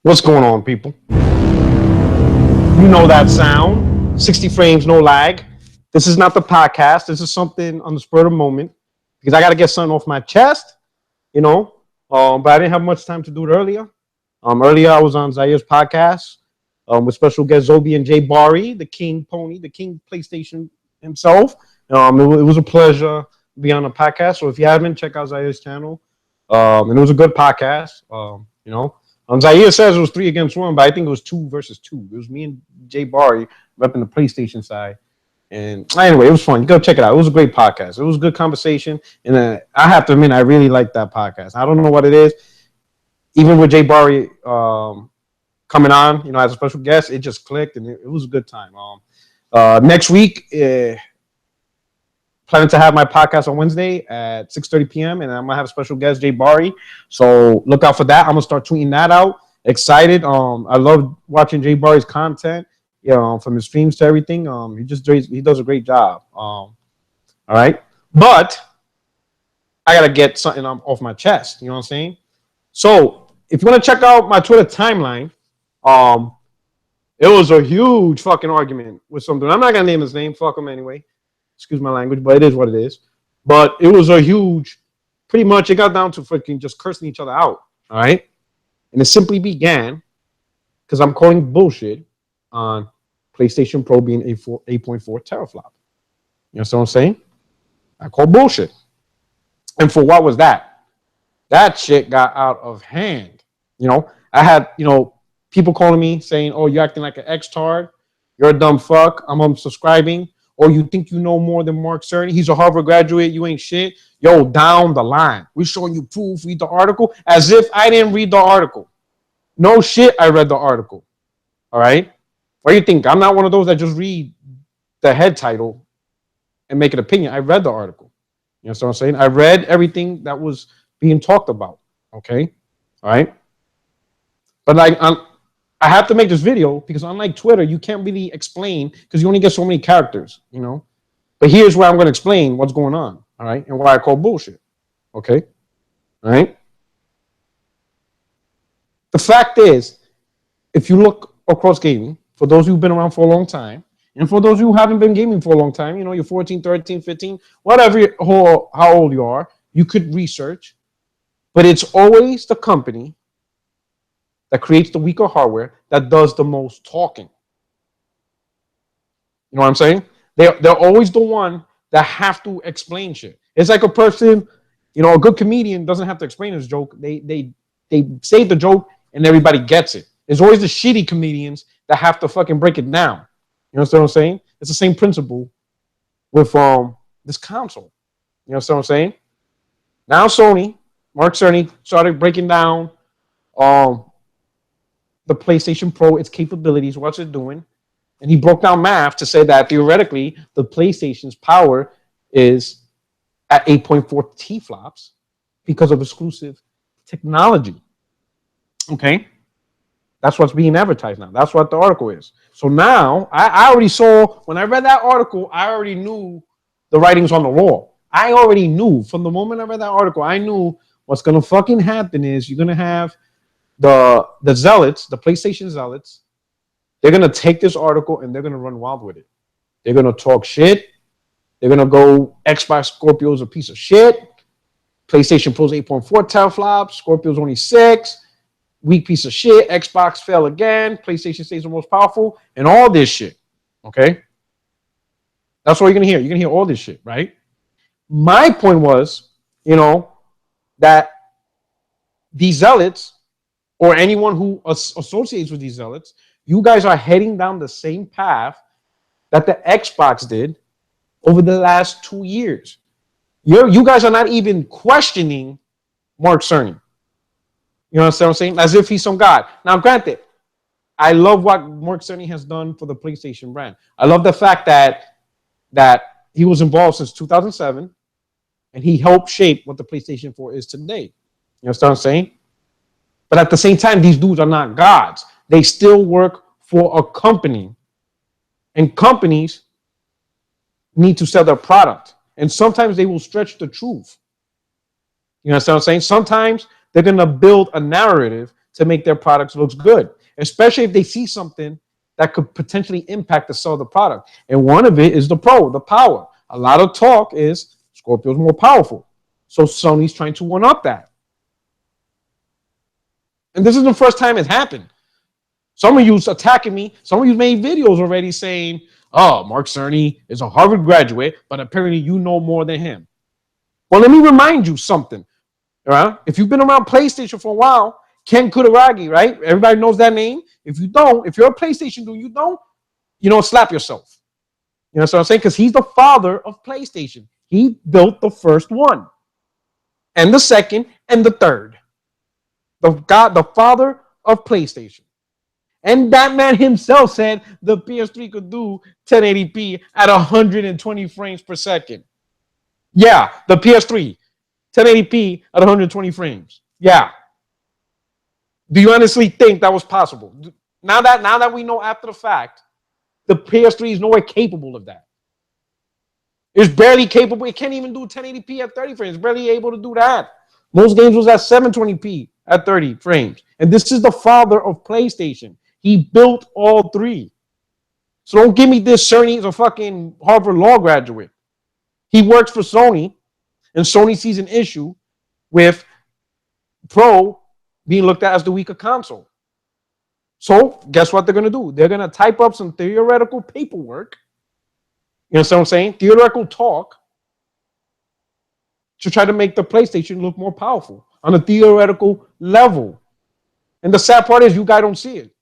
What's going on, people? You know that sound. 60 frames, no lag. This is not the podcast. This is something on the spur of the moment because I got to get something off my chest, you know. But I didn't have much time to do it earlier. Earlier, I was on Zair's podcast with special guest Zobi and Jay Bari, the King Pony, the King PlayStation himself. It was a pleasure to be on the podcast. So if you haven't, check out Zair's channel. And it was a good podcast, you know. Zaire says it was 3-1, but I think it was 2 versus 2. It was me and Jay Bari repping the PlayStation side. And anyway, it was fun. You go check it out. It was a great podcast. It was a good conversation. And I have to admit, I really like that podcast. I don't know what it is. Even with Jay Bari coming on, you know, as a special guest, it just clicked and it was a good time. Next week, planning to have my podcast on Wednesday at 6:30 p.m. and I'm gonna have a special guest, Jay Bari. So look out for that. I'm gonna start tweeting that out. Excited. I love watching Jay Bari's content. You know, from his streams to everything. He does a great job. All right, but I gotta get something off my chest. You know what I'm saying? So if you want to check out my Twitter timeline, it was a huge fucking argument with something. I'm not gonna name his name. Fuck him anyway. Excuse my language, but it is what it is. But it was a huge, pretty much it got down to freaking just cursing each other out. All right. And it simply began because I'm calling bullshit on PlayStation Pro being 8.4 teraflop. You know what I'm saying? I call bullshit. And for what was that? That shit got out of hand. You know, I had, people calling me saying, oh, you're acting like an X-tard. You're a dumb fuck. I'm unsubscribing. Or you think you know more than Mark Cerny? He's a Harvard graduate. You ain't shit. Yo, down the line. We're showing you proof. Read the article. As if I didn't read the article. No shit, I read the article. All right? What do you think? I'm not one of those that just read the head title and make an opinion. I read the article. You know what I'm saying? I read everything that was being talked about. Okay? All right? But I have to make this video because unlike Twitter, you can't really explain because you only get so many characters, you know. But here's where I'm going to explain what's going on, all right, and why I call bullshit, okay? All right? The fact is, if you look across gaming, for those who've been around for a long time, and for those who haven't been gaming for a long time, you know, you're 14, 13, 15, whatever, how old you are, you could research, but it's always the company that creates the weaker hardware that does the most talking. You know what I'm saying? They're always the one that have to explain shit. It's like a person, you know, a good comedian doesn't have to explain his joke. They say the joke and everybody gets it. It's always the shitty comedians that have to fucking break it down. You know what I'm saying? It's the same principle with this console. You know what I'm saying? Now Mark Cerny started breaking down the PlayStation Pro, its capabilities, what's it doing. And he broke down math to say that theoretically, the PlayStation's power is at 8.4 T-flops because of exclusive technology. Okay? That's what's being advertised now. That's what the article is. So now, I already saw, when I read that article, I already knew the writings on the wall. I already knew. From the moment I read that article, I knew what's going to fucking happen is you're going to have the zealots, the PlayStation zealots, they're going to take this article and they're going to run wild with it. They're going to talk shit. They're going to go, Xbox Scorpio's a piece of shit. PlayStation Pro's 8.4 teraflops. Scorpio's only 6. Weak piece of shit. Xbox fell again. PlayStation stays the most powerful. And all this shit. Okay? That's what you're going to hear. You're going to hear all this shit, right? My point was, you know, that these zealots or anyone who associates with these zealots, you guys are heading down the same path that the Xbox did over the last 2 years. You guys are not even questioning Mark Cerny. You know what I'm saying? As if he's some god. Now, granted, I love what Mark Cerny has done for the PlayStation brand. I love the fact that he was involved since 2007, and he helped shape what the PlayStation 4 is today. You know what I'm saying? But at the same time, these dudes are not gods. They still work for a company. And companies need to sell their product. And sometimes they will stretch the truth. You know what I'm saying? Sometimes they're going to build a narrative to make their products look good, especially if they see something that could potentially impact the sell of the product. And one of it is the Pro, the power. A lot of talk is Scorpio's more powerful. So Sony's trying to one up that. And this is the first time it's happened. Some of you attacking me. Some of you made videos already saying, oh, Mark Cerny is a Harvard graduate, but apparently you know more than him. Well, let me remind you something. Right? If you've been around PlayStation for a while, Ken Kutagi, right? Everybody knows that name. If you don't, if you're a PlayStation dude, you don't slap yourself. You know what I'm saying? Because he's the father of PlayStation. He built the first one, and the second, and the third. The father of PlayStation. And that man himself said the PS3 could do 1080p at 120 frames per second. Yeah, the PS3, 1080p at 120 frames. Yeah. Do you honestly think that was possible? Now that we know after the fact, the PS3 is nowhere capable of that. It's barely capable. It can't even do 1080p at 30 frames. It's barely able to do that. Most games was at 720p at 30 frames. And this is the father of PlayStation. He built all three. So don't give me this. Cerny is a fucking Harvard law graduate. He works for Sony, and Sony sees an issue with Pro being looked at as the weaker console. So guess what they're going to do? They're going to type up some theoretical paperwork. You know what I'm saying? Theoretical talk to try to make the PlayStation look more powerful on a theoretical level. And the sad part is you guys don't see it.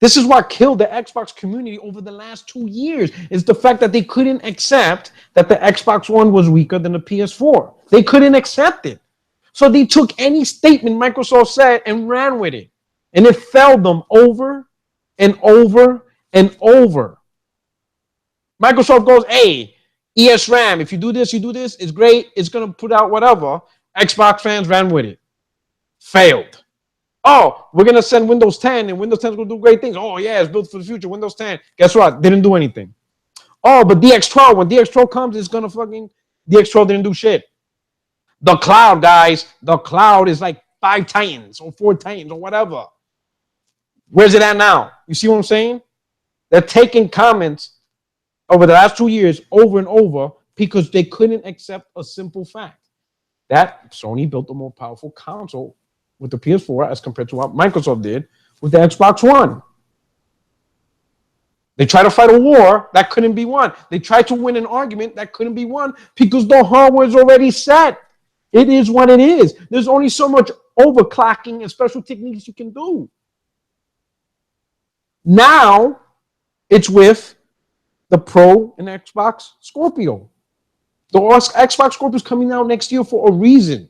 This is what killed the Xbox community over the last 2 years, is the fact that they couldn't accept that the Xbox One was weaker than the PS4. They couldn't accept it. So they took any statement Microsoft said and ran with it. And it failed them over and over and over. Microsoft goes, hey, ESRAM, if you do this, it's great. It's going to put out whatever. Xbox fans ran with it. Failed. Oh, we're going to send Windows 10, and Windows 10 is going to do great things. Oh, yeah, it's built for the future. Windows 10. Guess what? Didn't do anything. Oh, but DX12, when DX12 comes, it's going to fucking... DX12 didn't do shit. The cloud, guys. The cloud is like 5 titans or 4 titans or whatever. Where's it at now? You see what I'm saying? They're taking comments over the last 2 years over and over because they couldn't accept a simple fact. That Sony built a more powerful console with the PS4 as compared to what Microsoft did with the Xbox One. They tried to fight a war that couldn't be won. They tried to win an argument that couldn't be won because the hardware is already set. It is what it is. There's only so much overclocking and special techniques you can do. Now, it's with the Pro and Xbox Scorpio. The Xbox Scorpio is coming out next year for a reason.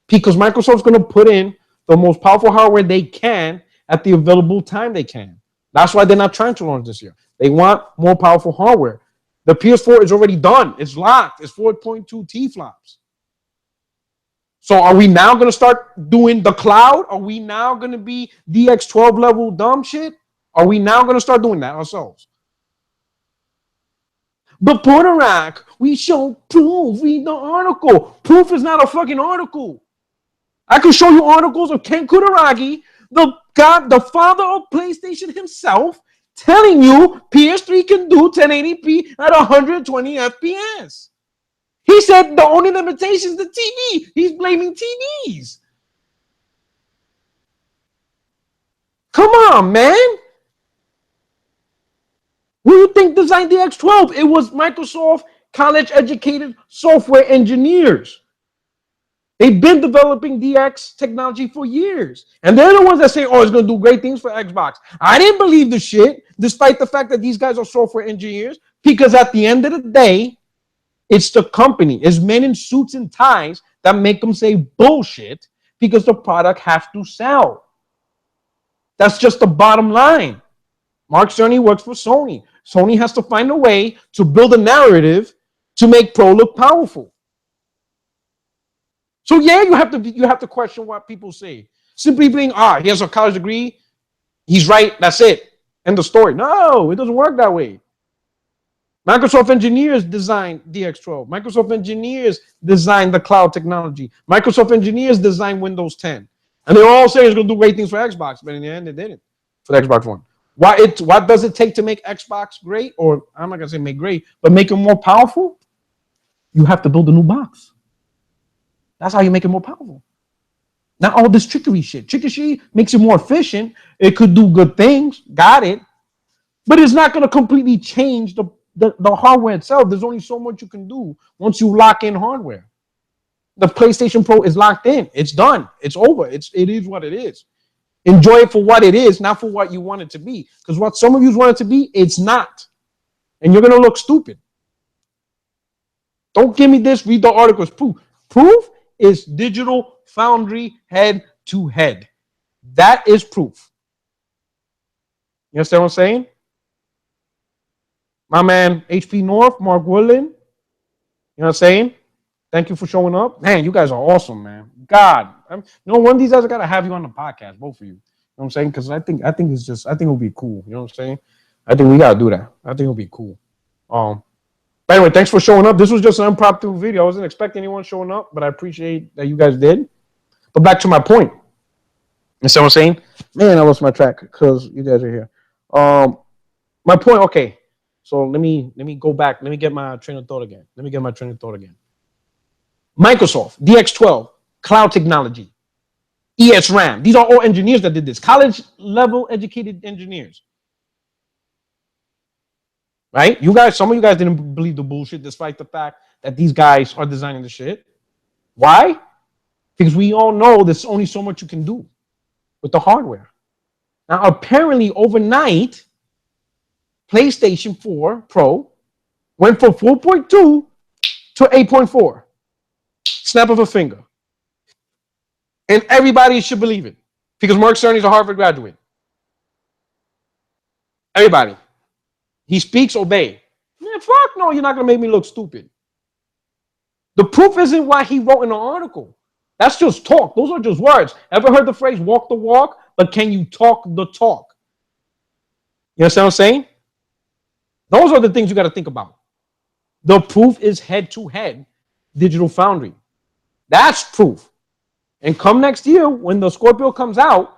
Because Microsoft's going to put in the most powerful hardware they can at the available time they can. That's why they're not trying to launch this year. They want more powerful hardware. The PS4 is already done. It's locked. It's 4.2 T-flops. So are we now going to start doing the cloud? Are we now going to be DX12 level dumb shit? Are we now going to start doing that ourselves? But Porterac, we show proof. Read the article. Proof is not a fucking article. I can show you articles of Ken Kutagi, the father of PlayStation himself, telling you PS3 can do 1080p at 120 FPS. He said the only limitation is the TV. He's blaming TVs. Come on, man. Who do you think designed the X12? It was Microsoft college-educated software engineers. They've been developing DX technology for years. And they're the ones that say, oh, it's going to do great things for Xbox. I didn't believe the shit, despite the fact that these guys are software engineers, because at the end of the day, it's the company. It's men in suits and ties that make them say bullshit because the product has to sell. That's just the bottom line. Mark Cerny works for Sony. Sony has to find a way to build a narrative to make Pro look powerful. So yeah, you have to question what people say. Simply being, he has a college degree, he's right, that's it. End of story. No, it doesn't work that way. Microsoft engineers designed DX12. Microsoft engineers designed the cloud technology. Microsoft engineers designed Windows 10. And they're all saying it's going to do great things for Xbox, but in the end, it didn't for the Xbox One. What does it take to make Xbox great? Or I'm not going to say make great, but make it more powerful? You have to build a new box. That's how you make it more powerful. Not all this trickery shit. Trickery makes it more efficient. It could do good things. Got it. But it's not going to completely change the hardware itself. There's only so much you can do once you lock in hardware. The PlayStation Pro is locked in. It's done. It's over. It is what it is. Enjoy it for what it is, not for what you want it to be. Because what some of you want it to be, it's not. And you're going to look stupid. Don't give me this. Read the articles. Proof is Digital Foundry head-to-head. That is proof. You understand what I'm saying? My man, HP North, Mark Woodland. You know what I'm saying? Thank you for showing up. Man, you guys are awesome, man. God. One of these days I got to have you on the podcast, both of you. You know what I'm saying? Because I think it'll be cool. You know what I'm saying? I think we got to do that. I think it'll be cool. But anyway, thanks for showing up. This was just an impromptu video. I wasn't expecting anyone showing up, but I appreciate that you guys did. But back to my point. You see what I'm saying? Man, I lost my track because you guys are here. My point, okay. So let me go back. Let me get my train of thought again. Microsoft, DX12, cloud technology, ESRAM. These are all engineers that did this. College level educated engineers. Right? Some of you guys didn't believe the bullshit despite the fact that these guys are designing the shit. Why? Because we all know there's only so much you can do with the hardware. Now, apparently overnight, PlayStation 4 Pro went from 4.2 to 8.4. Snap of a finger. And everybody should believe it. Because Mark Cerny is a Harvard graduate. Everybody. He speaks, obey. Man, fuck no, you're not going to make me look stupid. The proof isn't what he wrote in the article. That's just talk. Those are just words. Ever heard the phrase walk the walk? But can you talk the talk? You understand what I'm saying? Those are the things you got to think about. The proof is head-to-head Digital Foundry. That's proof. And come next year, when the Scorpio comes out,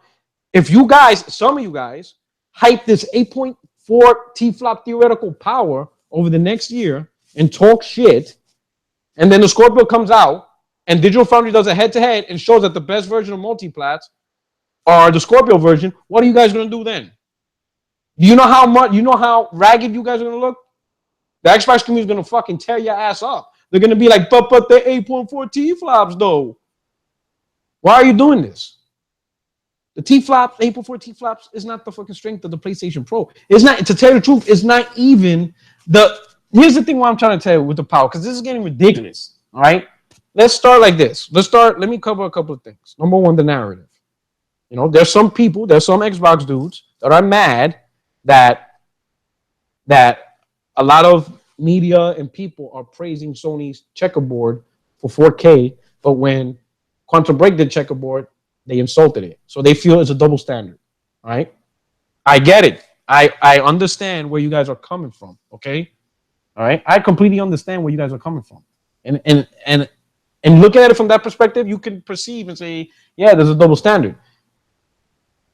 if you guys, some of you guys, hype this 8.4 T-flop theoretical power over the next year and talk shit, and then the Scorpio comes out, and Digital Foundry does a head-to-head and shows that the best version of multiplats are the Scorpio version, what are you guys going to do then? Do you know how ragged you guys are going to look? The Xbox community is going to fucking tear your ass up. They're going to be like, but they're 8.4 T-flops, though. Why are you doing this? The T-flops, 8.4 T-flops, is not the fucking strength of the PlayStation Pro. It's not, to tell you the truth, it's not even the... Here's the thing what I'm trying to tell you with the power, because this is getting ridiculous, all right? Let's start like this. Let me cover a couple of things. Number one, the narrative. You know, there's some Xbox dudes that are mad that a lot of media and people are praising Sony's checkerboard for 4K, but when Quantum Break did checkerboard, they insulted it. So they feel it's a double standard, right? I get it. I understand where you guys are coming from, okay? All right? I completely understand where you guys are coming from. And looking at it from that perspective, you can perceive and say, yeah, there's a double standard.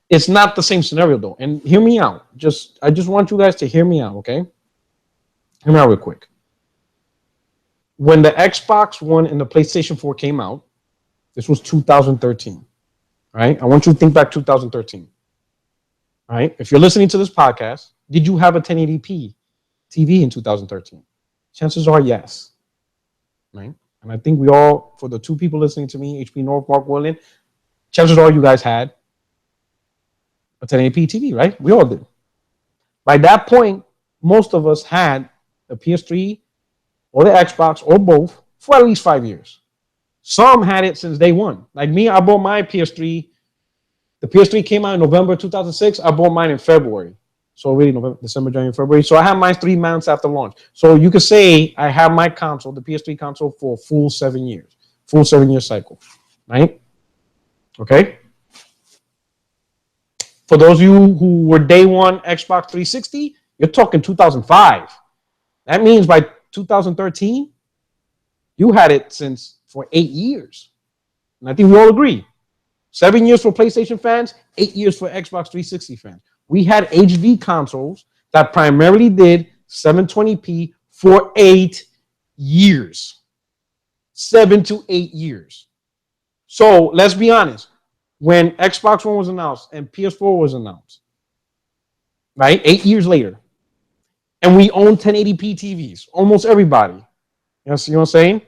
It's not the same scenario, though. And hear me out. I just want you guys to hear me out, okay? Hear me out real quick. When the Xbox One and the PlayStation 4 came out, this was 2013, right? I want you to think back 2013, right? If you're listening to this podcast, did you have a 1080p TV in 2013? Chances are yes, right? And I think we all, for the two people listening to me, HP North, Mark Woodland, chances are you guys had a 1080p TV, right? We all did. By that point, most of us had the PS3 or the Xbox or both for at least 5 years. Some had it since day one. Like me, I bought my PS3. The PS3 came out in November 2006. I bought mine in February. So really November, December, January, February. So I had mine 3 months after launch. So you could say I have my console, the PS3 console, for a full 7 years. Full 7-year cycle, right? Okay? For those of you who were day one Xbox 360, you're talking 2005. That means by 2013, you had it for 8 years. And I think we all agree. 7 years for PlayStation fans, 8 years for Xbox 360 fans. We had HD consoles that primarily did 720p for 8 years. 7 to 8 years. So let's be honest. When Xbox One was announced and PS4 was announced, right? 8 years later, and we own 1080p TVs, almost everybody. You know what I'm saying?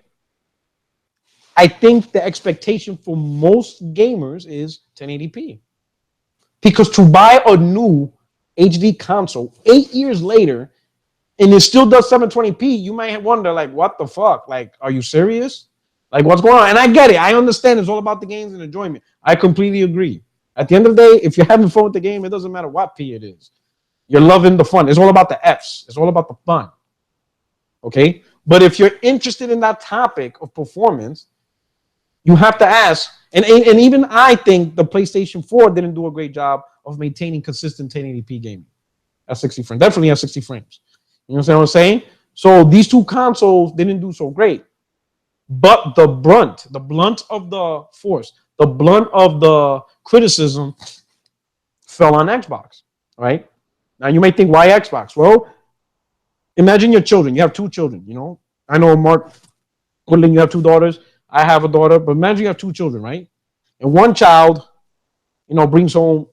I think the expectation for most gamers is 1080p. Because to buy a new HD console 8 years later and it still does 720p, you might wonder, like, what the fuck? Like, are you serious? Like, what's going on? And I get it. I understand it's all about the games and enjoyment. I completely agree. At the end of the day, if you're having fun with the game, it doesn't matter what P it is. You're loving the fun. It's all about the Fs. It's all about the fun. Okay? But if you're interested in that topic of performance, you have to ask, and even I think the PlayStation 4 didn't do a great job of maintaining consistent 1080p gaming at 60 frames. Definitely at 60 frames. You know what I'm saying? So these two consoles didn't do so great. But the blunt of the force, the blunt of the criticism fell on Xbox, right? Now you may think, why Xbox? Well, imagine your children. You have two children, you know. I know, Mark Woodland, you have two daughters. I have a daughter, but imagine you have two children, right? And one child, you know, brings home,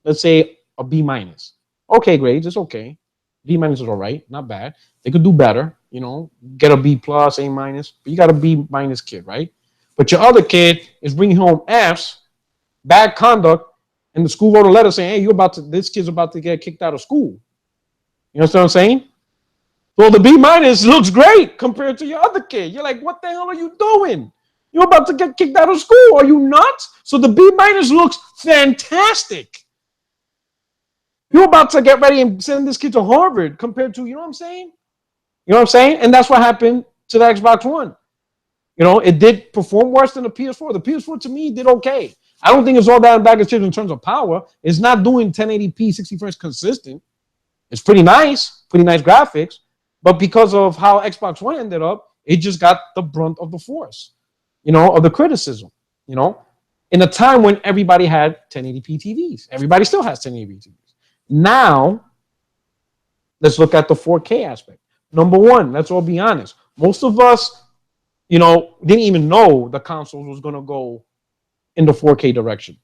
let's say, a B minus. Okay, grades, it's okay. B minus is all right, not bad. They could do better, you know, get a B plus, A minus, but you got a B minus kid, right? But your other kid is bringing home Fs, bad conduct, and the school wrote a letter saying, hey, this kid's about to get kicked out of school. You know what I'm saying? Well, the B minus looks great compared to your other kid. You're like, what the hell are you doing? You're about to get kicked out of school. Are you nuts? So the B minus looks fantastic. You're about to get ready and send this kid to Harvard compared to, you know what I'm saying? You know what I'm saying? And that's what happened to the Xbox One. You know, it did perform worse than the PS4. The PS4 to me did okay. I don't think it's all that bag of chips in terms of power. It's not doing 1080p 60 frames consistent. It's pretty nice graphics. But because of how Xbox One ended up, it just got the brunt of the force, you know, of the criticism, you know, in a time when everybody had 1080p TVs. Everybody still has 1080p TVs. Now, let's look at the 4K aspect. Number one, let's all be honest. Most of us, you know, didn't even know the consoles was going to go in the 4K direction.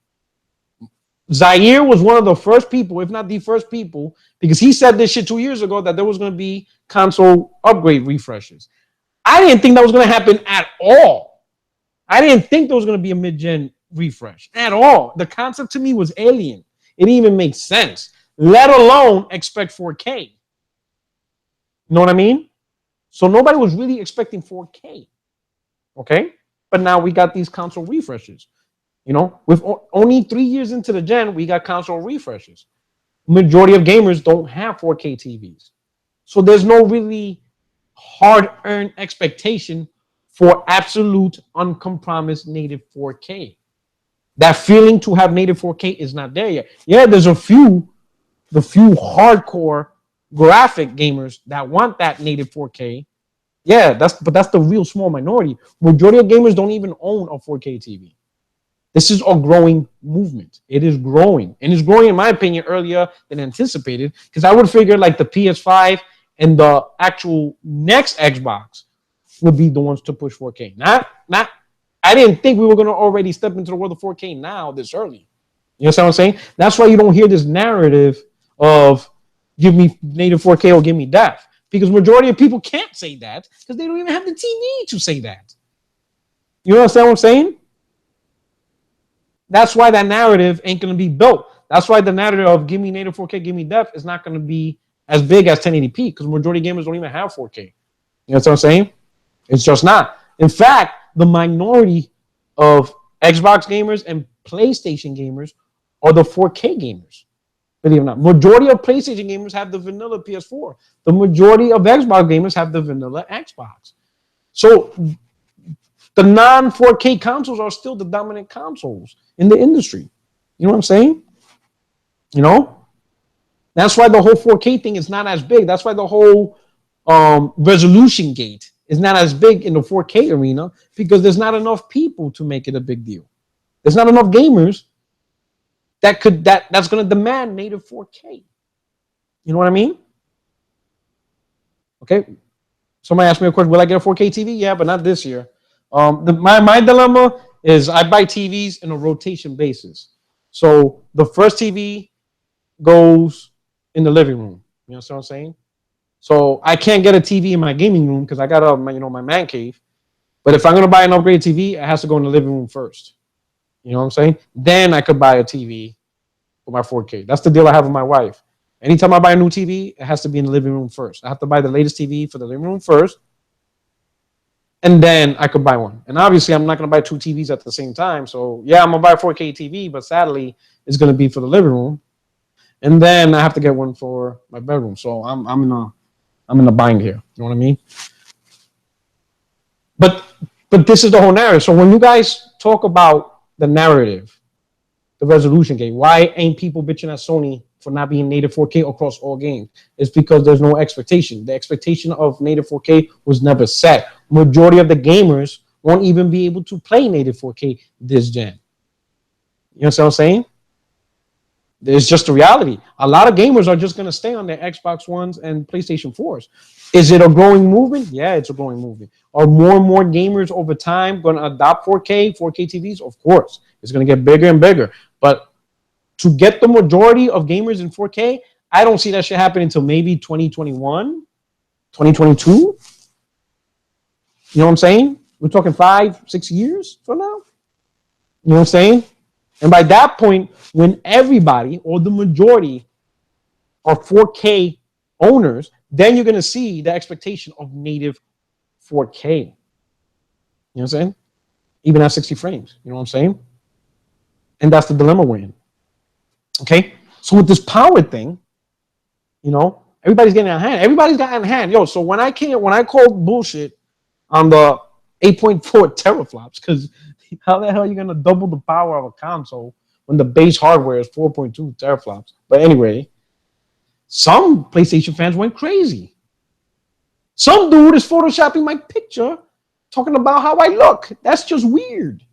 Zaire was one of the first people, if not the first people, because he said this shit 2 years ago that there was going to be console upgrade refreshes. I didn't think that was going to happen at all. I didn't think there was going to be a mid-gen refresh at all. The concept to me was alien. It didn't even make sense, let alone expect 4K. You know what I mean? So nobody was really expecting 4K. Okay? But now we got these console refreshes. You know, with only 3 years into the gen, we got console refreshes. Majority of gamers don't have 4K TVs. So there's no really hard-earned expectation for absolute, uncompromised native 4K. That feeling to have native 4K is not there yet. Yeah, there's the few hardcore graphic gamers that want that native 4K. Yeah, that's the real small minority. Majority of gamers don't even own a 4K TV. This is a growing movement. It is growing. And it's growing, in my opinion, earlier than anticipated. Because I would figure like the PS5 and the actual next Xbox would be the ones to push 4K. I didn't think we were going to already step into the world of 4K now this early. You know what I'm saying? That's why you don't hear this narrative of give me native 4K or give me def. Because majority of people can't say that because they don't even have the TV to say that. You understand what I'm saying? That's why that narrative ain't going to be built. That's why the narrative of give me native 4K, give me def is not going to be as big as 1080p because majority of gamers don't even have 4K. You know what I'm saying? It's just not. In fact, the minority of Xbox gamers and PlayStation gamers are the 4K gamers. Believe it or not. Majority of PlayStation gamers have the vanilla PS4. The majority of Xbox gamers have the vanilla Xbox. So the non-4K consoles are still the dominant consoles in the industry. You know what I'm saying? You know? That's why the whole 4K thing is not as big. That's why the whole resolution gate is not as big in the 4K arena because there's not enough people to make it a big deal. There's not enough gamers that's going to demand native 4K. You know what I mean? Okay. Somebody asked me a question, will I get a 4K TV? Yeah, but not this year. My dilemma is I buy TVs in a rotation basis. So the first TV goes in the living room. You know what I'm saying? So I can't get a TV in my gaming room because I got my man cave. But if I'm going to buy an upgraded TV, it has to go in the living room first. You know what I'm saying? Then I could buy a TV for my 4K. That's the deal I have with my wife. Anytime I buy a new TV, it has to be in the living room first. I have to buy the latest TV for the living room first, and then I could buy one. And obviously, I'm not going to buy two TVs at the same time. So yeah, I'm going to buy a 4K TV, but sadly, it's going to be for the living room, and then I have to get one for my bedroom. So I'm in a bind here. You know what I mean? But this is the whole narrative. So when you guys talk about the narrative, the resolution game, why ain't people bitching at Sony for not being native 4K across all games? It's because there's no expectation. The expectation of native 4K was never set. Majority of the gamers won't even be able to play native 4K this gen. You know what I'm saying? It's just the reality. A lot of gamers are just going to stay on their Xbox Ones and PlayStation 4s. Is it a growing movement? Yeah, it's a growing movement. Are more and more gamers over time going to adopt 4K TVs? Of course. It's going to get bigger and bigger. But to get the majority of gamers in 4K, I don't see that shit happening until maybe 2021, 2022. You know what I'm saying? We're talking 5-6 years from now. You know what I'm saying? And by that point, when everybody or the majority are 4K owners, then you're going to see the expectation of native 4K. You know what I'm saying? Even at 60 frames. You know what I'm saying? And that's the dilemma we're in. Okay? So with this power thing, you know, everybody's getting out of hand. Everybody's got out of hand. Yo, so when I called bullshit on the 8.4 teraflops, because how the hell are you going to double the power of a console when the base hardware is 4.2 teraflops? But anyway, some PlayStation fans went crazy. Some dude is photoshopping my picture talking about how I look. That's just weird.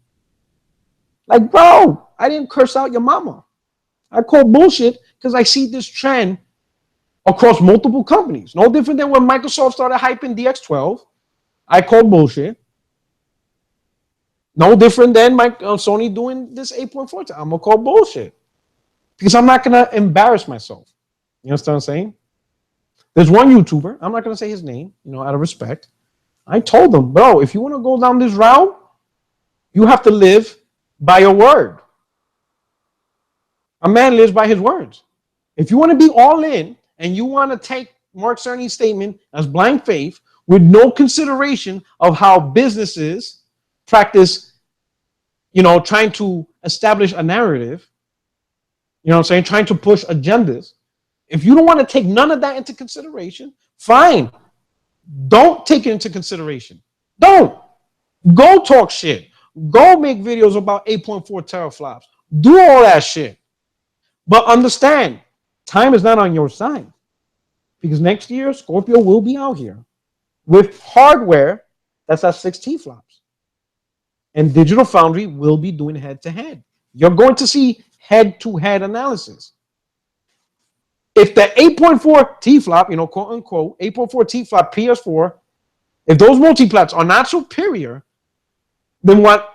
Like, bro, I didn't curse out your mama. I call bullshit because I see this trend across multiple companies. No different than when Microsoft started hyping DX12. I call bullshit. No different than Sony doing this 8.4. I'm going to call bullshit. Because I'm not going to embarrass myself. You understand what I'm saying? There's one YouTuber. I'm not going to say his name, out of respect. I told him, bro, if you want to go down this route, you have to live by your word. A man lives by his words. If you want to be all in and you want to take Mark Cerny's statement as blind faith with no consideration of how businesses practice, trying to establish a narrative, trying to push agendas. If you don't want to take none of that into consideration, fine. Don't take it into consideration. Don't. Go talk shit. Go make videos about 8.4 teraflops. Do all that shit. But understand, time is not on your side. Because next year, Scorpio will be out here with hardware that's at 6 T-flops. And Digital Foundry will be doing head-to-head. You're going to see head-to-head analysis. If the 8.4 T-flop, quote-unquote, 8.4 T-flop PS4, if those multiplats are not superior than what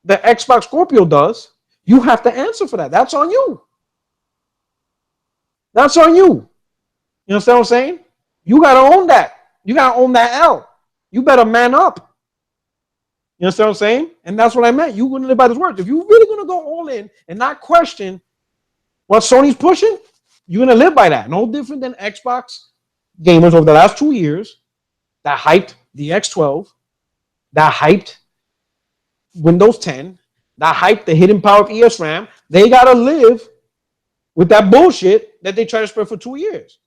the Xbox Scorpio does, you have to answer for that. That's on you. That's on you. You understand what I'm saying? You got to own that. You got to own that L. You better man up. You understand what I'm saying? And that's what I meant. You're going to live by this word. If you're really going to go all in and not question what Sony's pushing, you're going to live by that. No different than Xbox gamers over the last 2 years that hyped the X12, that hyped Windows 10, that hyped the hidden power of ESRAM. They got to live with that bullshit that they try to spread for 2 years.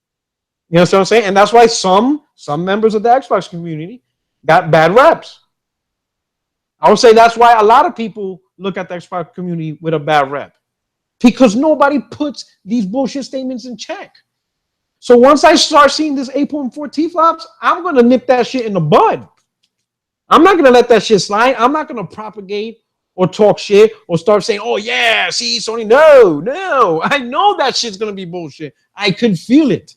You know what I'm saying? And that's why some members of the Xbox community got bad reps. I would say that's why a lot of people look at the Xbox community with a bad rep. Because nobody puts these bullshit statements in check. So once I start seeing this 8.4 T-flops, I'm going to nip that shit in the bud. I'm not going to let that shit slide. I'm not going to propagate or talk shit or start saying, oh yeah, see, Sony, no, I know that shit's gonna be bullshit. I could feel it.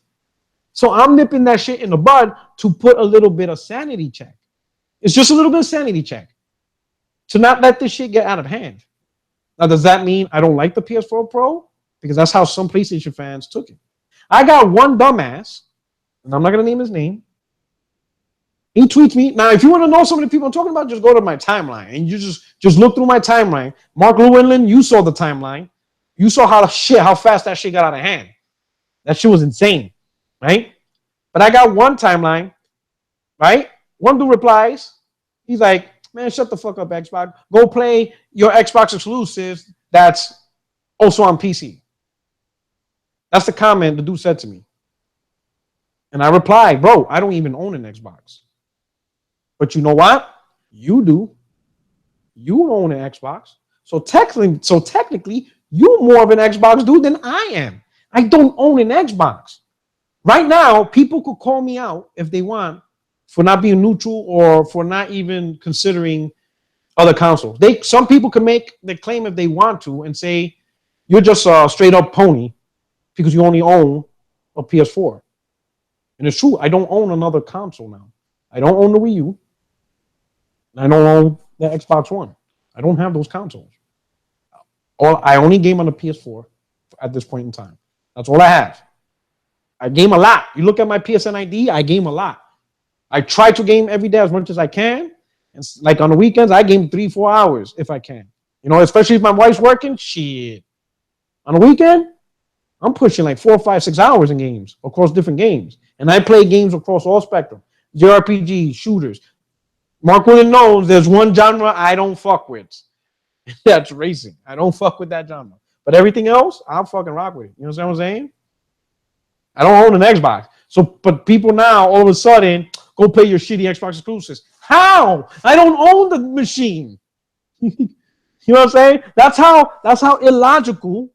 So I'm nipping that shit in the bud to put a little bit of sanity check. It's just a little bit of sanity check to not let this shit get out of hand. Now, does that mean I don't like the PS4 Pro? Because that's how some PlayStation fans took it. I got one dumbass, and I'm not gonna name his name. He tweets me. Now, if you want to know some of the people I'm talking about, just go to my timeline and you just look through my timeline. Mark Llewellyn, you saw the timeline. You saw how fast that shit got out of hand. That shit was insane, right? But I got one timeline, right? One dude replies. He's like, man, shut the fuck up, Xbox. Go play your Xbox exclusives that's also on PC. That's the comment the dude said to me. And I replied, bro, I don't even own an Xbox. But you know what? You do. You own an Xbox. So technically, you're more of an Xbox dude than I am. I don't own an Xbox. Right now, people could call me out if they want for not being neutral or for not even considering other consoles. Some people can make the claim if they want to and say you're just a straight up pony because you only own a PS4. And it's true. I don't own another console now. I don't own the Wii U. I don't own the Xbox One. I don't have those consoles. I only game on the PS4 at this point in time. That's all I have. I game a lot. You look at my PSN ID, I game a lot. I try to game every day as much as I can. And like on the weekends, I game 3-4 hours if I can. You know, especially if my wife's working, shit. On the weekend, I'm pushing like 4, 5, 6 hours in games across different games. And I play games across all spectrum. JRPG, shooters. Mark Williams knows there's one genre I don't fuck with. That's racing. I don't fuck with that genre. But everything else, I'll fucking rock with it. You know what I'm saying? I don't own an Xbox. So, but people now, all of a sudden, go play your shitty Xbox exclusives. How? I don't own the machine. You know what I'm saying? That's how illogical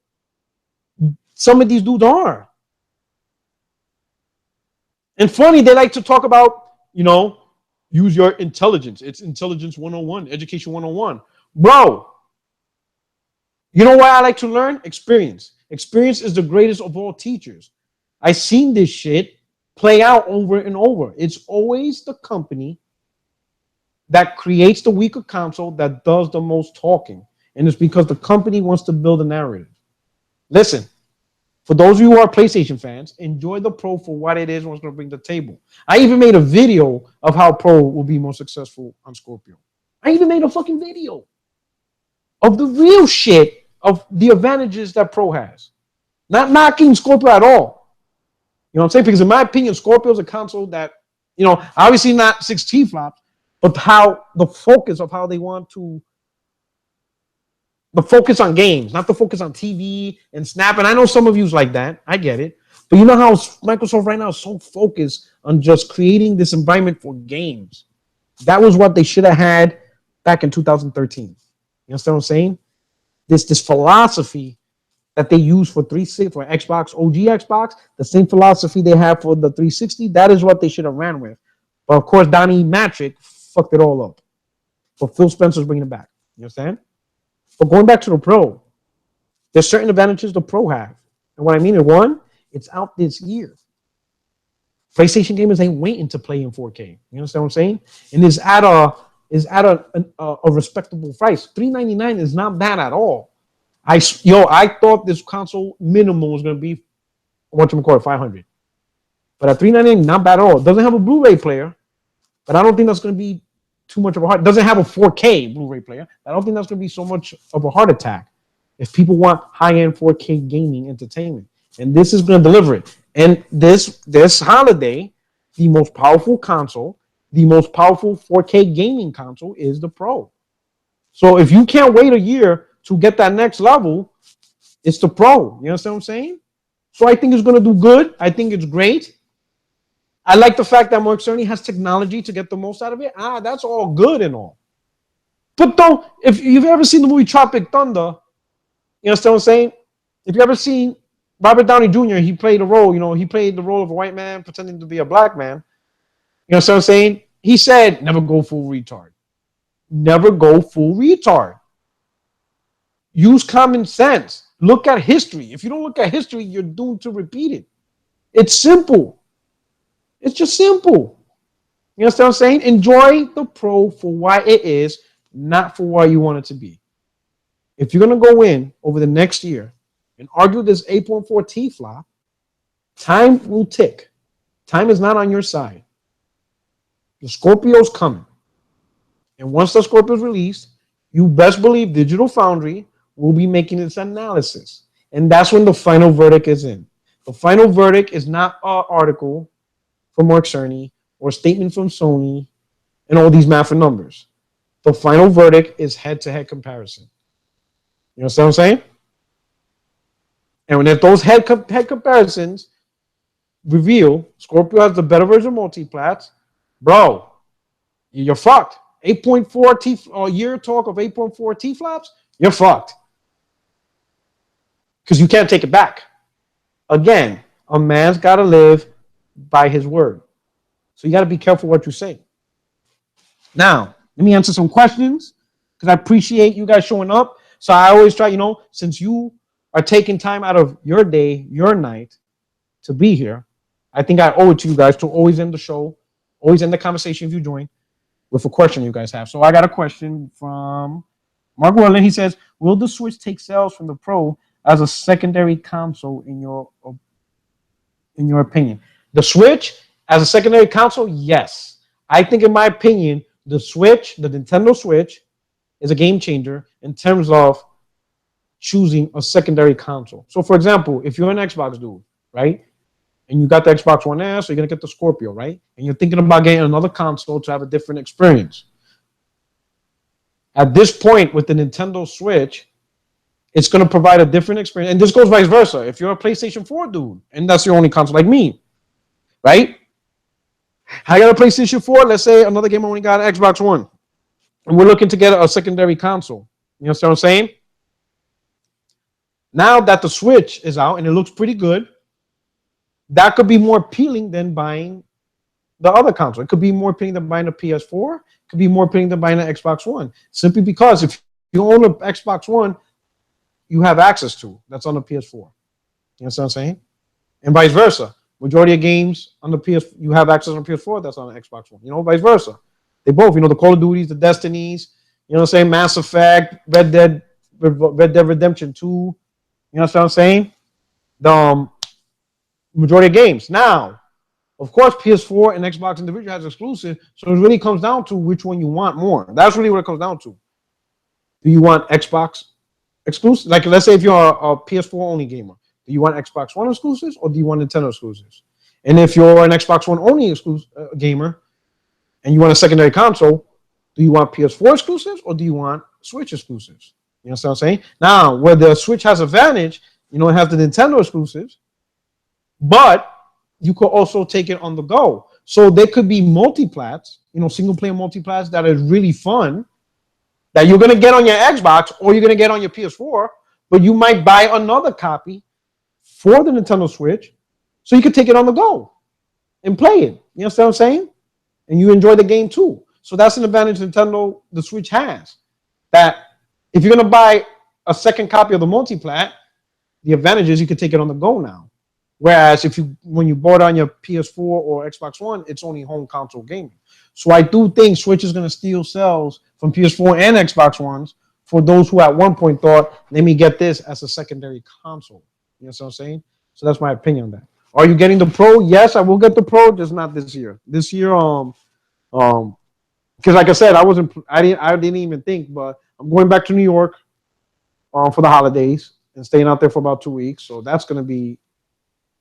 some of these dudes are. And funny, they like to talk about, use your intelligence. It's intelligence 101, education 101. Bro, you know why I like to learn? Experience. Experience is the greatest of all teachers. I've seen this shit play out over and over. It's always the company that creates the weaker console that does the most talking. And it's because the company wants to build a narrative. Listen, for those of you who are PlayStation fans, enjoy the Pro for what it is and what's going to bring to the table. I even made a video of how Pro will be more successful on Scorpio. I even made a fucking video of the real shit of the advantages that Pro has. Not knocking Scorpio at all. You know what I'm saying? Because in my opinion, Scorpio is a console that, obviously not 6 flops, but how the focus of how they want to, the focus on games, not the focus on TV and Snap. And I know some of you's like that. I get it. But you know how Microsoft right now is so focused on just creating this environment for games. That was what they should have had back in 2013. You understand what I'm saying? This philosophy that they use for Xbox, OG Xbox, the same philosophy they have for the 360, that is what they should have ran with. But of course, Donnie Matrick fucked it all up. But Phil Spencer's bringing it back. You understand? But going back to the Pro, there's certain advantages the Pro have. And what I mean is, one, it's out this year. PlayStation gamers ain't waiting to play in 4K. You understand what I'm saying? And it's at a respectable price. $399 is not bad at all. I thought this console minimum was going to be $500. But at $399, not bad at all. It doesn't have a Blu-ray player, but I don't think that's going to be too much of a heart. It doesn't have a 4K Blu-ray player. I don't think that's going to be so much of a heart attack if people want high-end 4K gaming entertainment. And this is going to deliver it. And this holiday, the most powerful console, the most powerful 4K gaming console is the Pro. So if you can't wait a year to get that next level, it's the Pro. You understand what I'm saying? So I think it's going to do good. I think it's great. I like the fact that Mark Cerny has technology to get the most out of it. That's all good and all. But though, if you've ever seen the movie Tropic Thunder, you understand what I'm saying? If you've ever seen Robert Downey Jr., he played a role, he played the role of a white man pretending to be a black man. You know what I'm saying? He said, never go full retard. Never go full retard. Use common sense. Look at history. If you don't look at history, you're doomed to repeat it. It's simple. It's just simple. You understand what I'm saying? Enjoy the Pro for why it is, not for what you want it to be. If you're going to go in over the next year and argue this 8.4T flop, time will tick. Time is not on your side. The Scorpio's coming. And once the Scorpio is released, you best believe Digital Foundry will be making its analysis. And that's when the final verdict is in. The final verdict is not an article from Mark Cerny or a statement from Sony and all these math and numbers. The final verdict is head-to-head comparison. You know what I'm saying? And when if those head comparisons reveal Scorpio has the better version of multiplats, bro, you're fucked. 8.4 T year talk of 8.4 T flops, you're fucked. Because you can't take it back. Again, a man's got to live by his word. So you got to be careful what you say. Now, let me answer some questions because I appreciate you guys showing up. So I always try, since you are taking time out of your day, your night to be here, I think I owe it to you guys to always end the show, always end the conversation if you join with a question you guys have. So I got a question from Mark Werlin. He says, will the Switch take sales from the Pro as a secondary console in your opinion? The Switch as a secondary console, yes. I think in my opinion, the Switch, the Nintendo Switch, is a game changer in terms of choosing a secondary console. So for example, if you're an Xbox dude, right? And you got the Xbox One S, so you're going to get the Scorpio, right? And you're thinking about getting another console to have a different experience. At this point with the Nintendo Switch, it's going to provide a different experience. And this goes vice versa. If you're a PlayStation 4 dude, and that's your only console like me, right? I got a PlayStation 4. Let's say another game only got an Xbox One. And we're looking to get a secondary console. You know what I'm saying? Now that the Switch is out and it looks pretty good, that could be more appealing than buying the other console. It could be more appealing than buying a PS4. It could be more appealing than buying an Xbox One. Simply because if you own an Xbox One, you have access to. That's on the PS4. You know what I'm saying? And vice versa. Majority of games on the PS, you have access on PS4. That's on the Xbox One. Vice versa. They both. The Call of Duties, the Destinies. You know what I'm saying? Mass Effect, Red Dead Redemption 2. You know what I'm saying? The majority of games. Now, of course, PS4 and Xbox individual has exclusive. So it really comes down to which one you want more. That's really what it comes down to. Do you want Xbox exclusive? Like, let's say if you're a PS4 only gamer, do you want Xbox One exclusives or do you want Nintendo exclusives? And if you're an Xbox One only gamer and you want a secondary console, do you want PS4 exclusives or do you want Switch exclusives? You know what I'm saying? Now, where the Switch has advantage, it has the Nintendo exclusives, but you could also take it on the go. So there could be multiplats, single player multiplats that is really fun that you're going to get on your Xbox or you're going to get on your PS4, but you might buy another copy for the Nintendo Switch so you could take it on the go and play it. You know what I'm saying? And you enjoy the game too. So that's an advantage the Switch has. That if you're going to buy a second copy of the multiplat, the advantage is you could take it on the go now. Whereas when you bought on your PS4 or Xbox One, it's only home console gaming. So I do think Switch is going to steal sales from PS4 and Xbox Ones for those who at one point thought, let me get this as a secondary console. You know what I'm saying? So that's my opinion on that. Are you getting the Pro? Yes, I will get the Pro, just not this year. This year, because like I said, I didn't even think, but I'm going back to New York for the holidays and staying out there for about 2 weeks. So that's going to be,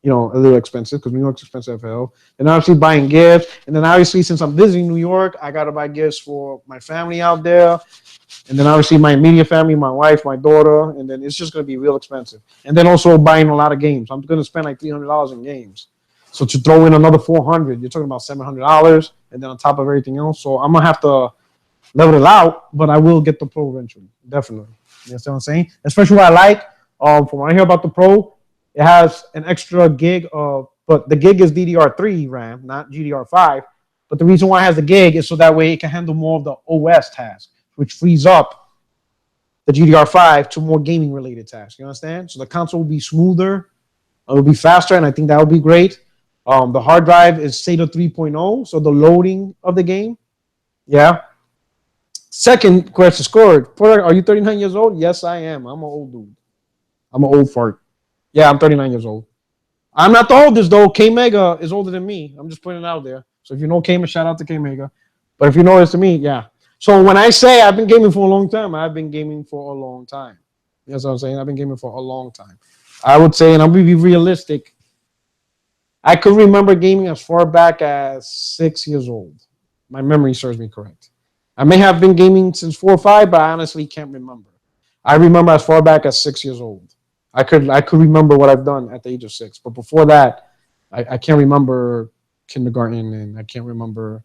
a little expensive because New York's expensive as hell. And obviously buying gifts. And then obviously since I'm visiting New York, I got to buy gifts for my family out there. And then obviously my immediate family, my wife, my daughter. And then it's just going to be real expensive. And then also buying a lot of games. I'm going to spend like $300 in games. So to throw in another $400, you're talking about $700. And then on top of everything else. So I'm going to have to level it out. But I will get the Pro eventually. Definitely. You know what I'm saying? Especially what I like. From what I hear about the Pro, it has an extra gig but the gig is DDR3 RAM, not GDR5. But the reason why it has the gig is so that way it can handle more of the OS tasks, which frees up the GDR5 to more gaming related tasks. You understand? So the console will be smoother, it will be faster, and I think that would be great. The hard drive is SATA 3.0, so the loading of the game. Yeah. Second question scored. Are you 39 years old? Yes, I am. I'm an old dude. I'm an old fart. Yeah, I'm 39 years old. I'm not the oldest though. K Mega is older than me. I'm just putting it out there. So if you know K Mega, shout out to K Mega. But if you know it's to me, yeah. So when I say I've been gaming for a long time, I've been gaming for a long time. That's what I'm saying. I've been gaming for a long time. I would say, and I'm gonna be realistic, I could remember gaming as far back as 6 years old. My memory serves me correct. I may have been gaming since 4 or 5, but I honestly can't remember. I remember as far back as 6 years old. I could remember what I've done at the age of 6, but before that, I can't remember kindergarten, and I can't remember.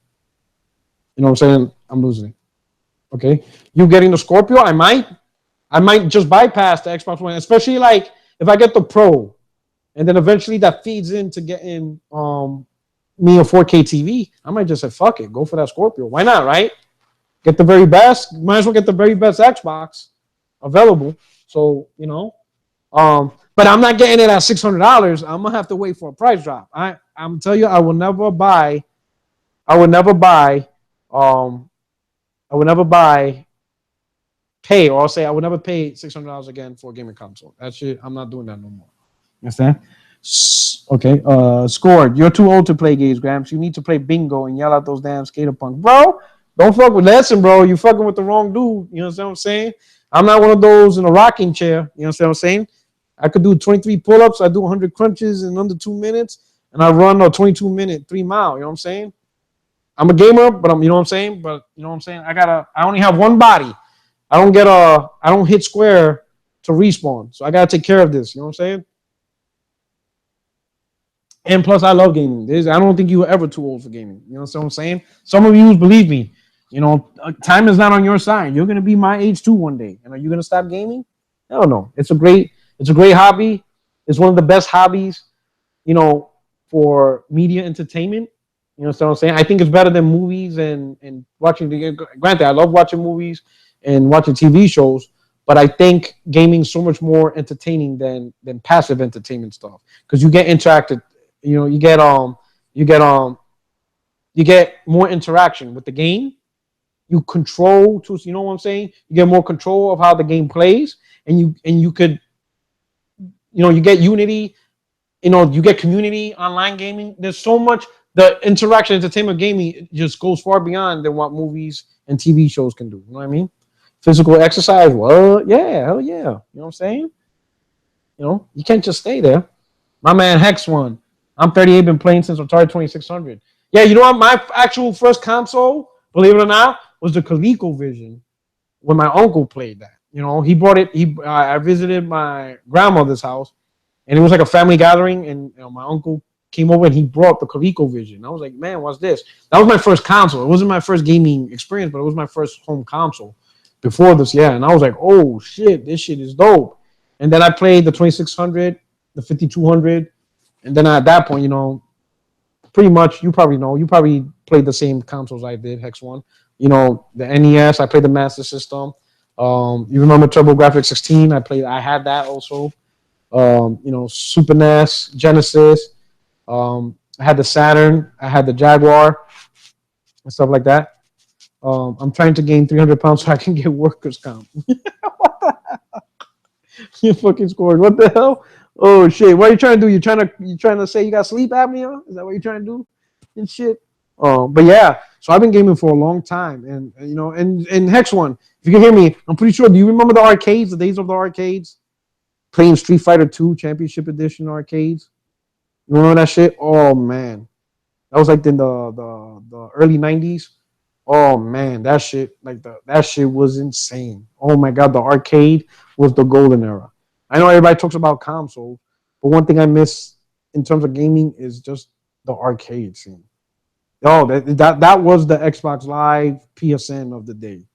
You know what I'm saying? I'm losing it. Okay, you getting the Scorpio? I might just bypass the Xbox One, especially like if I get the Pro, and then eventually that feeds into getting me a 4K TV. I might just say fuck it, go for that Scorpio. Why not? Right? Get the very best. Might as well get the very best Xbox available. So but I'm not getting it at $600. I'm gonna have to wait for a price drop. I'm telling you, I will never buy. I would never buy. I would never buy. Pay or I'll say I would never pay $600 again for a gaming console. That shit, I'm not doing that no more. You understand? Okay. Scored. You're too old to play games, Gramps. You need to play bingo and yell at those damn skater punks, bro. Don't fuck with Lesson, bro. You fucking with the wrong dude. You know what I'm saying? I'm not one of those in a rocking chair. You know what I'm saying? I could do 23 pull-ups. I do 100 crunches in under 2 minutes, and I run a 22-minute 3 mile. You know what I'm saying? I'm a gamer, but you know what I'm saying? But you know what I'm saying? I only have one body. I don't hit square to respawn. So I gotta take care of this. You know what I'm saying? And plus, I love gaming. I don't think you were ever too old for gaming. You know what I'm saying? Some of you believe me. Time is not on your side. You're gonna be my age too one day. And are you gonna stop gaming? I don't know. It's a great hobby. It's one of the best hobbies, for media entertainment. You know what I'm saying? I think it's better than movies and watching. Granted, I love watching movies and watching TV shows, but I think gaming is so much more entertaining than passive entertainment stuff because you get interacted. You get more interaction with the game. You control to, you know what I'm saying? You get more control of how the game plays, and you could, you get unity. You get community online gaming. There's so much. The interaction, entertainment, gaming just goes far beyond than what movies and TV shows can do. You know what I mean? Physical exercise, well, yeah, hell yeah. You know what I'm saying? You can't just stay there. My man Hex One. I'm 38, been playing since Atari 2600. Yeah, you know what? My actual first console, believe it or not, was the ColecoVision when my uncle played that. He brought it. I visited my grandmother's house, and it was like a family gathering, and my uncle came over and he brought the ColecoVision. I was like, man, what's this? That was my first console. It wasn't my first gaming experience, but it was my first home console before this, yeah. And I was like, oh shit, this shit is dope. And then I played the 2600, the 5200, and then at that point, pretty much you probably played the same consoles I did, Hex One. The NES, I played the Master System. You remember TurboGrafx 16? I had that also. Super NES, Genesis. I had the Saturn. I had the Jaguar and stuff like that. I'm trying to gain 300 pounds so I can get workers' comp. What the hell? You fucking scored. What the hell? Oh shit! What are you trying to do? You trying to say you got sleep apnea? Is that what you're trying to do? And shit. But yeah. So I've been gaming for a long time, and Hex One. If you can hear me, I'm pretty sure. Do you remember the arcades? The days of the arcades, playing Street Fighter 2 Championship Edition arcades. You remember that shit? Oh man, that was like in the early '90s. Oh man, that shit that shit was insane. Oh my god, the arcade was the golden era. I know everybody talks about consoles, but one thing I miss in terms of gaming is just the arcade scene. Oh, that was the Xbox Live PSN of the day.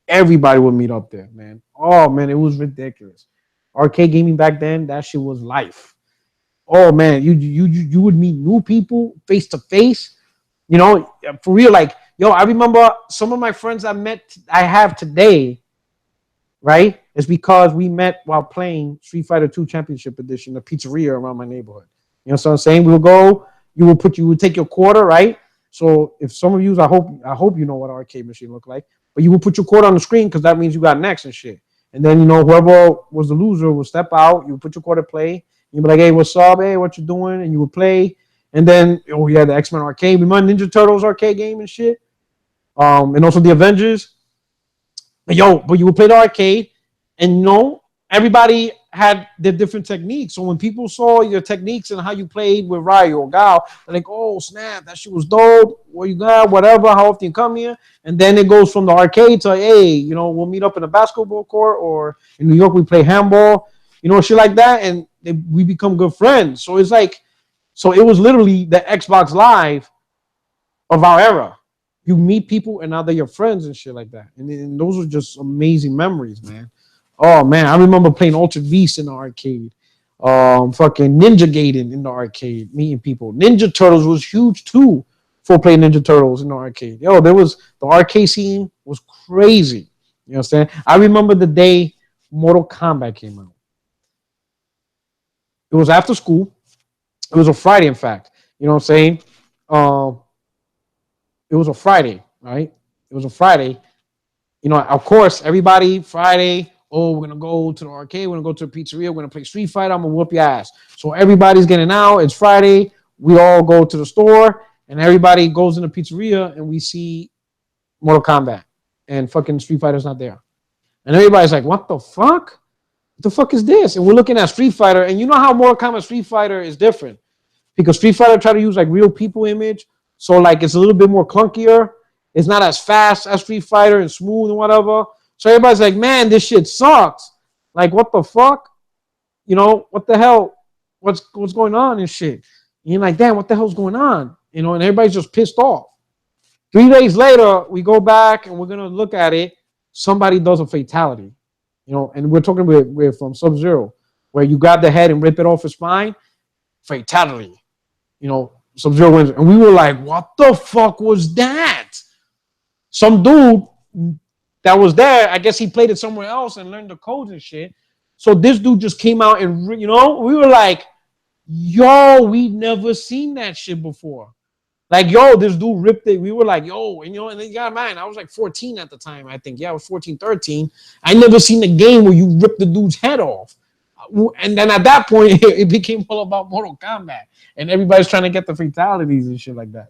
Everybody would meet up there, man. Oh man, it was ridiculous. Arcade gaming back then, that shit was life. Oh man, you would meet new people face to face. For real, I remember some of my friends I have today, right? is because we met while playing Street Fighter 2 Championship Edition, the pizzeria around my neighborhood. You know what I'm saying? We'll go, you would take your quarter, right? So if some of you, I hope you know what an arcade machine look like, but you will put your quarter on the screen because that means you got next and shit. And then, whoever was the loser will step out, you put your quarter play, you'd be like, hey, what's up? Hey, what you doing? And you would play. And then, yeah, the X-Men arcade. Remember Ninja Turtles arcade game and shit? And also the Avengers. But you would play the arcade, and everybody had their different techniques. So when people saw your techniques and how you played with Ryu or Gal, they're like, oh, snap, that shit was dope. What you got? Whatever. How often you come here? And then it goes from the arcade to, hey, we'll meet up in a basketball court, or in New York, we play handball, shit like that. And we become good friends. So it's like, so it was literally the Xbox Live of our era. You meet people and now they're your friends and shit like that. And those are just amazing memories, man. Oh man, I remember playing Altered Beast in the arcade. Fucking Ninja Gaiden in the arcade, meeting people. Ninja Turtles was huge too for playing Ninja Turtles in the arcade. The arcade scene was crazy. You know what I'm saying? I remember the day Mortal Kombat came out. It was after school. It was a Friday, in fact. You know what I'm saying? It was a Friday, right? It was a Friday. Of course, everybody, Friday, we're going to go to the arcade. We're going to go to the pizzeria. We're going to play Street Fighter. I'm going to whoop your ass. So everybody's getting out. It's Friday. We all go to the store, and everybody goes in the pizzeria, and we see Mortal Kombat. And fucking Street Fighter's not there. And everybody's like, what the fuck? What the fuck is this? And we're looking at Street Fighter, and you know how Mortal Kombat Street Fighter is different? Because Street Fighter try to use like real people image. So like it's a little bit more clunkier. It's not as fast as Street Fighter and smooth and whatever. So everybody's like, man, this shit sucks. Like, what the fuck? What the hell? What's going on and shit? And you're like, damn, what the hell's going on? And everybody's just pissed off. 3 days later, we go back and we're gonna look at it. Somebody does a fatality. And we're talking with from Sub-Zero, where you grab the head and rip it off his spine. Fatality. Sub-Zero wins. And we were like, what the fuck was that? Some dude that was there, I guess he played it somewhere else and learned the codes and shit. So this dude just came out and, we were like, yo, we never seen that shit before. Like, yo, this dude ripped it. We were like, yo, and then you got mine. I was like 14 at the time, I think. Yeah, I was 14, 13. I never seen a game where you rip the dude's head off. And then at that point, it became all about Mortal Kombat. And everybody's trying to get the fatalities and shit like that,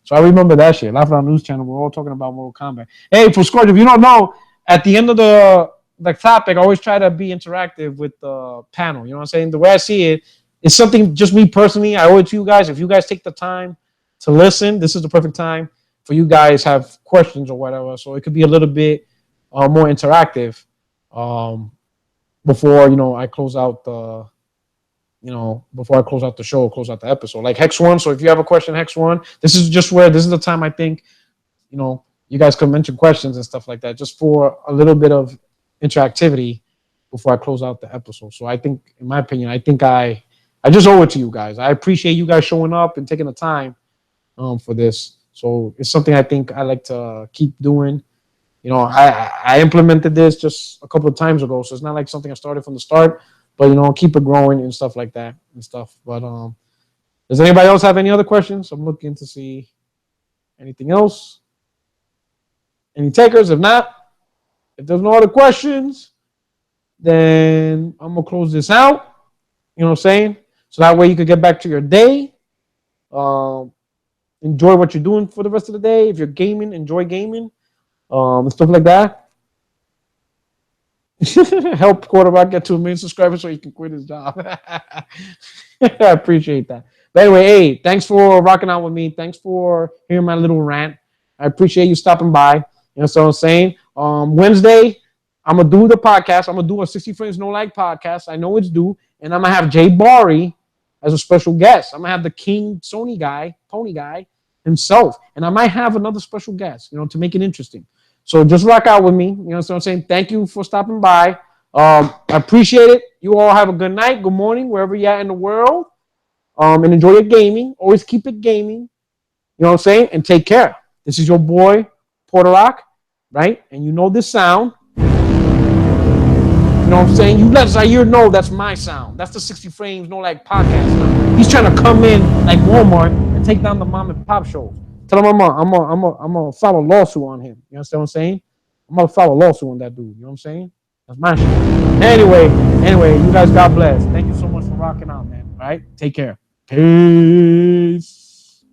So I remember that shit. Laugh Out News Channel, we're all talking about Mortal Kombat. Hey, for Scorch, if you don't know, at the end of the topic, I always try to be interactive with the panel. You know what I'm saying? The way I see it, it's something just me personally. I owe it to you guys. If you guys take the time to listen, this is the perfect time for you guys have questions or whatever. So it could be a little bit more interactive. Before I close out the show, close out the episode, like Hex One. So if you have a question, Hex One, this is the time I think you guys can mention questions and stuff like that, just for a little bit of interactivity before I close out the episode. So I think, in my opinion, I just owe it to you guys. I appreciate you guys showing up and taking the time for this. So it's something I think I like to keep doing. I implemented this just a couple of times ago, so it's not like something I started from the start, but keep it growing and stuff like that and stuff. But does anybody else have any other questions? I'm looking to see anything else. Any takers? If not, if there's no other questions, then I'm gonna close this out. You know what I'm saying? So that way you could get back to your day. Enjoy what you're doing for the rest of the day. If you're gaming, enjoy gaming. And stuff like that. Help Quarterback get to 1 million subscribers so he can quit his job. I appreciate that. But anyway, hey, thanks for rocking out with me. Thanks for hearing my little rant. I appreciate you stopping by. You know what I'm saying? Wednesday, I'm going to do the podcast. I'm going to do a 60 Frames No Lag podcast. I know it's due. And I'm going to have Jay Bari as a special guest. I'm going to have the King Sony guy, Pony guy himself. And I might have another special guest, to make it interesting. So just rock out with me. You know what I'm saying? Thank you for stopping by. I appreciate it. You all have a good night, good morning, wherever you're at in the world. And enjoy your gaming. Always keep it gaming. You know what I'm saying? And take care. This is your boy, Porter Rock, right? And you know this sound. know what I'm saying? You let Zaire know that's my sound. That's the 60 frames, no like podcast sound. He's trying to come in like Walmart and take down the mom and pop shows. Tell him I'm gonna file a lawsuit on him. You understand what I'm saying? I'm gonna file a lawsuit on that dude. You know what I'm saying? That's my shit. Anyway, you guys, God bless. Thank you so much for rocking out, man. All right, take care. Peace.